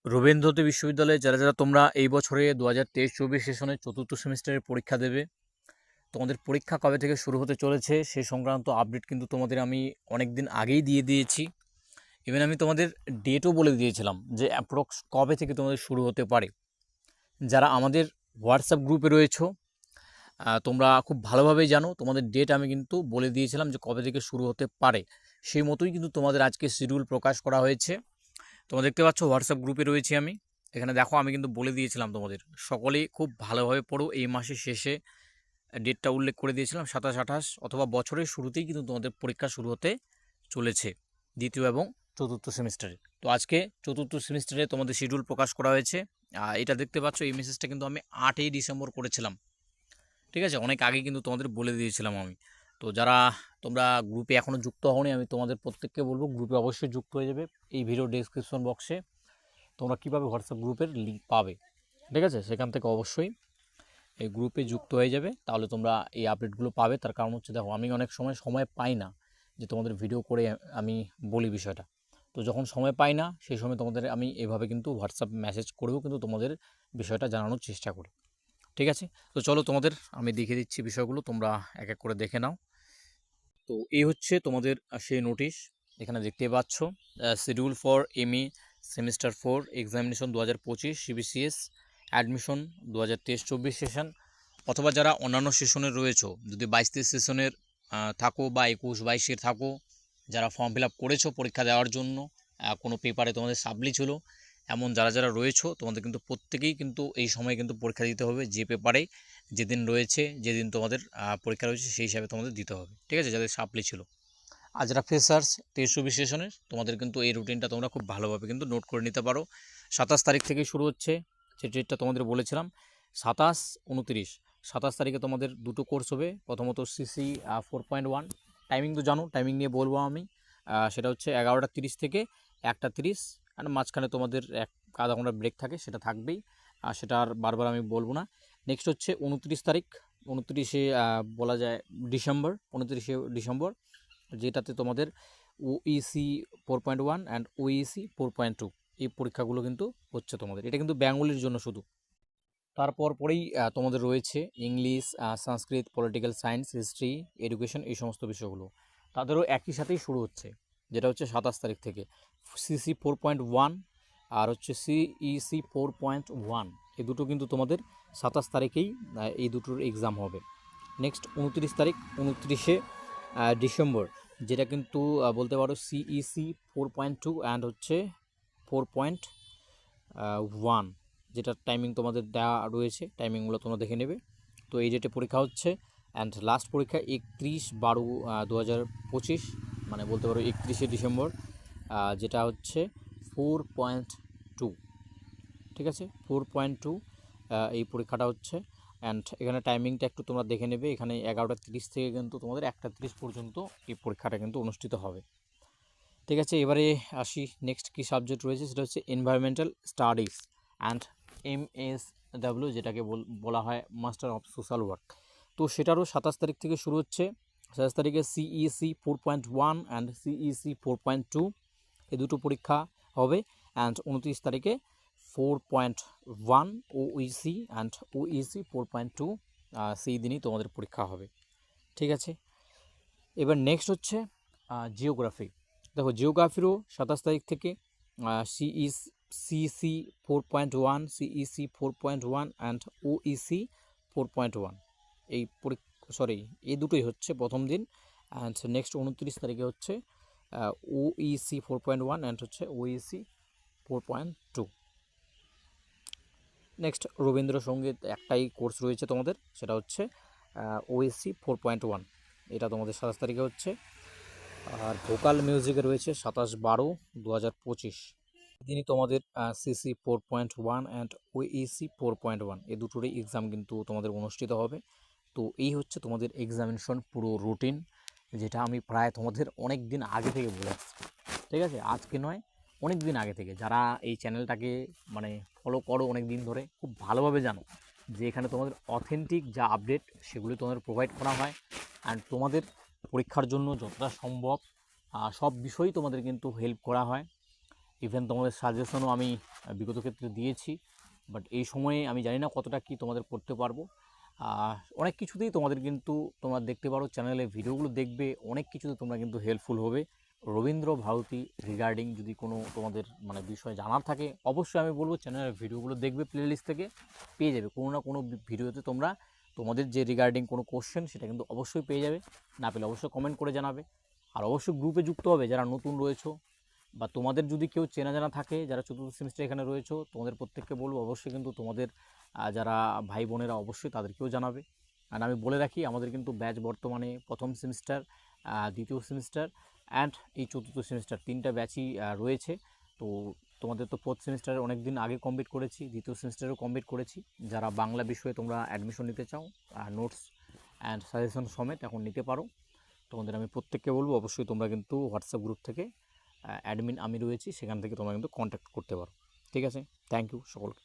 রবীন্দ্রনাথ বিশ্ববিদ্যালয়ে যারা তোমরা এই বছরে 2023-24 সেশনে চতুর্থ সেমিস্টারের পরীক্ষা দেবে, তোমাদের পরীক্ষা কবে থেকে শুরু হতে চলেছে সেই সংক্রান্ত আপডেট কিন্তু তোমাদের আমি অনেক দিন আগেই দিয়ে দিয়েছি। ইভেন আমি তোমাদের ডেটও বলে দিয়েছিলাম যে অ্যাপ্রক্স কবে থেকে তোমাদের শুরু হতে পারে। যারা আমাদের হোয়াটসঅ্যাপ গ্রুপে রয়েছো তোমরা খুব ভালোভাবেই জানো, তোমাদের ডেট আমি কিন্তু বলে দিয়েছিলাম যে কবে থেকে শুরু হতে পারে। সেই মতোই কিন্তু তোমাদের আজকে শিডিউল প্রকাশ করা হয়েছে। তোমরা দেখতে পাচ্ছ হোয়াটসঅ্যাপ গ্রুপে রয়েছি আমি। এখানে দেখো আমি কিন্তু বলে দিয়েছিলাম তোমাদের সকলেই খুব ভালোভাবে পড়ো। এই মাসের শেষে ডেটটা উল্লেখ করে দিয়েছিলাম 27-28 অথবা বছরের শুরুতেই কিন্তু তোমাদের পরীক্ষা শুরু হতে চলেছে দ্বিতীয় এবং চতুর্থ সেমিস্টারে। তো আজকে চতুর্থ সেমিস্টারে তোমাদের শিডিউল প্রকাশ করা হয়েছে। এটা দেখতে পাচ্ছ, এই মেসেজটা কিন্তু আমি 8ই ডিসেম্বর করেছিলাম, ঠিক আছে? অনেক আগে কিন্তু তোমাদের বলে দিয়েছিলাম আমি। তো যারা তোমরা গ্রুপে এখনও যুক্ত হওনি, আমি তোমাদের প্রত্যেককে বলবো গ্রুপে অবশ্যই যুক্ত হয়ে যাবে। এই ভিডিও ডেসক্রিপশন বক্সে তোমরা কীভাবে হোয়াটসঅ্যাপ গ্রুপের লিঙ্ক পাবে, ঠিক আছে? সেখান থেকে অবশ্যই এই গ্রুপে যুক্ত হয়ে যাবে, তাহলে তোমরা এই আপডেটগুলো পাবে। তার কারণ হচ্ছে দেখো, আমি অনেক সময় পাই না যে তোমাদের ভিডিও করে আমি বলি বিষয়টা। তো যখন সময় পাই না সেই সময় তোমাদের আমি এভাবে কিন্তু হোয়াটসঅ্যাপ মেসেজ করেও কিন্তু তোমাদের বিষয়টা জানানোর চেষ্টা করি, ঠিক আছে? তো চলো তোমাদের আমি দেখিয়ে দিচ্ছি বিষয়গুলো, তোমরা এক এক করে দেখে নাও। তো এই হচ্ছে তোমাদের সেই নোটিশ, এখানে দেখতে পাচ্ছ schedule for MA semester 4 examination 2025 CBCS admission 2023-24 session, অথবা যারা অন্যান্য সেশনের রয়েছো, যদি 22-23 সেশনের থাকো বা 21-22-এর থাকো, যারা ফর্ম ফিল আপ করেছো পরীক্ষা দেওয়ার জন্য, কোনো পেপারে তোমাদের সাবলি ছিল, এমন যারা রয়েছো তোমাদের কিন্তু প্রত্যেকেই কিন্তু এই সময় কিন্তু পরীক্ষা দিতে হবে। যে পেপারে যেদিন রয়েছে, যেদিন তোমাদের পরীক্ষা রয়েছে সেই হিসাবে তোমাদের দিতে হবে, ঠিক আছে? যাদের সাপ্লি ছিল। আর যারা ফ্রেশার্স 23-24 সেশনের, তোমাদের কিন্তু এই রুটিনটা তোমরা খুব ভালোভাবে কিন্তু নোট করে নিতে পারো। 27 তারিখ থেকে শুরু হচ্ছে, যে ডেটটা তোমাদের বলেছিলাম 27-29। 27 তারিখে তোমাদের দুটো কোর্স হবে। প্রথমত সিসি 4.1, টাইমিং তো জানো, টাইমিং নিয়ে বলবো আমি। সেটা হচ্ছে 11:30 থেকে 1:30, আর মাঝখানে তোমাদের আধা ঘন্টা ব্রেক থাকে, সেটা থাকবেই, আর সেটা আর বারবার আমি বলবো না। নেক্সট হচ্ছে 29 তারিখ, 29শে বলা যায় ডিসেম্বর, 29শে ডিসেম্বর, যেটাতে তোমাদের ওইসি 4.1 অ্যান্ড ওইসি 4.2 এই পরীক্ষাগুলো কিন্তু হচ্ছে তোমাদের। এটা কিন্তু বেঙ্গলির জন্য শুধু। তারপর পরেই তোমাদের রয়েছে ইংলিশ, সংস্কৃত, পলিটিক্যাল সায়েন্স, হিস্ট্রি, এডুকেশন, এই সমস্ত বিষয়গুলো তাদেরও একই সাথেই শুরু হচ্ছে, যেটা হচ্ছে 27 তারিখ থেকে। সিসি 4.1 আর হচ্ছে সিইসি 4.1, এই দুটো কিন্তু তোমাদের 27 তারিখেই এই দুটোর এক্সাম হবে। নেক্সট 29 তারিখ, 29শে ডিসেম্বর, যেটা কিন্তু বলতে পারো সিইসি 4.2 অ্যান্ড হচ্ছে 4.1, যেটার টাইমিং তোমাদের দেওয়া রয়েছে, টাইমিংগুলো তোমরা দেখে নেবে। তো এই ডেটে পরীক্ষা হচ্ছে। অ্যান্ড লাস্ট পরীক্ষা 31/12/2025, মানে বলতে পারো 31শে ডিসেম্বর, যেটা হচ্ছে 4.2, ঠিক আছে? 4.2 এই পরীক্ষাটা হচ্ছে। অ্যান্ড এখানে টাইমিংটা একটু তোমরা দেখে নেবে, এখানে 11:30 থেকে কিন্তু তোমাদের 1:30 পর্যন্ত এই পরীক্ষাটা কিন্তু অনুষ্ঠিত হবে, ঠিক আছে? এবারে আসি নেক্সট কী সাবজেক্ট রয়েছে, সেটা হচ্ছে এনভায়রনমেন্টাল স্টাডিজ অ্যান্ড MSW, যেটাকে বলা হয় মাস্টার অফ সোশ্যাল ওয়ার্ক। তো সেটারও 27 তারিখ থেকে শুরু হচ্ছে। 27 তারিখে সিইসি 4.1 অ্যান্ড সিইসি 4.2 এই দুটো পরীক্ষা হবে। অ্যান্ড 29 তারিখে 4.1 ওইসি অ্যান্ড ওইসি 4.2 সেই দিনই তোমাদের পরীক্ষা হবে, ঠিক আছে? এবার নেক্সট হচ্ছে জিওগ্রাফি। দেখো, জিওগ্রাফিরও 27 তারিখ থেকে সিইসি 4.1, সিইসি 4.1 অ্যান্ড ওইসি 4.1 এই এই দুটোই হচ্ছে প্রথম দিন। অ্যান্ড নেক্সট 29 তারিখে হচ্ছে ওইসি 4.1 অ্যান্ড হচ্ছে ওইসি 4.2। নেক্সট রবীন্দ্রসঙ্গীত একটাই কোর্স রয়েছে তোমাদের, সেটা হচ্ছে ওইসি 4.1, এটা তোমাদের 27 তারিখে হচ্ছে। আর ভোকাল মিউজিকে রয়েছে 27/12/2025, দিনই তোমাদের সিসি 4.1 অ্যান্ড ওইসি 4.1 এই দুটোরই এক্সাম কিন্তু তোমাদের অনুষ্ঠিত হবে। তো এই হচ্ছে তোমাদের এক্সামিনেশন পুরো রুটিন, যেটা আমি প্রায় তোমাদের অনেক দিন আগে থেকে বলে আসছি, ঠিক আছে? আজকে নয়, অনেক দিন আগে থেকে। যারা এই চ্যানেলটাকে মানে ফলো করো অনেক দিন ধরে, খুব ভালোভাবে জানো যে এখানে তোমাদের অথেন্টিক যা আপডেট সেগুলি তোমাদের প্রোভাইড করা হয়। অ্যান্ড তোমাদের পরীক্ষার জন্য যতটা সম্ভব সব বিষয়ই তোমাদের কিন্তু হেল্প করা হয়। ইভেন তোমাদের সাজেশনও আমি বিগত ক্ষেত্রে দিয়েছি, বাট এই সময়ে আমি জানি না কতটা কি তোমাদের করতে পারবো। অনেক কিছুতেই তোমাদের কিন্তু তোমরা দেখতে পারো, চ্যানেলে ভিডিওগুলো দেখবে, অনেক কিছুতে তোমরা কিন্তু হেল্পফুল হবে। রবীন্দ্র ভারতী রিগার্ডিং যদি কোনো তোমাদের মানে বিষয় জানার থাকে, অবশ্যই আমি বলবো চ্যানেলের ভিডিওগুলো দেখবে, প্লেলিস্ট থেকে পেয়ে যাবে কোনো না কোনো ভিডিওতে তোমরা তোমাদের যে রিগার্ডিং কোনো কোশ্চেন সেটা কিন্তু অবশ্যই পেয়ে যাবে। না পেলে অবশ্যই কমেন্ট করে জানাবে। আর অবশ্যই গ্রুপে যুক্ত হবে যারা নতুন রয়েছো, বা তোমাদের যদি কেউ চেনা জানা থাকে যারা চতুর্থ সেমিস্টার এখানে রয়েছো, তোমাদের প্রত্যেককে বলবো অবশ্যই কিন্তু তোমাদের যারা ভাই বোনেরা অবশ্যই তাদেরকেও জানাবে। আর আমি বলে রাখি, আমাদের কিন্তু ব্যাচ বর্তমানে প্রথম সেমিস্টার, দ্বিতীয় সেমিস্টার অ্যান্ড এই চতুর্থ সেমিস্টার, তিনটা ব্যাচই রয়েছে। তো তোমাদের তো ফোর্থ সেমিস্টারে অনেক দিন আগে কমপ্লিট করেছি, দ্বিতীয় সেমিস্টারেও কমপ্লিট করেছি। যারা বাংলা বিষয়ে তোমরা অ্যাডমিশন নিতে চাও, নোটস অ্যান্ড সাজেশন সমেত এখন নিতে পারো। তোমাদের আমি প্রত্যেককে বলবো অবশ্যই তোমরা কিন্তু হোয়াটসঅ্যাপ গ্রুপ থেকে, অ্যাডমিন আমি রয়েছি, সেখান থেকে তোমরা কিন্তু কন্ট্যাক্ট করতে পারো। ঠিক আছে, থ্যাংক ইউ সকলকে।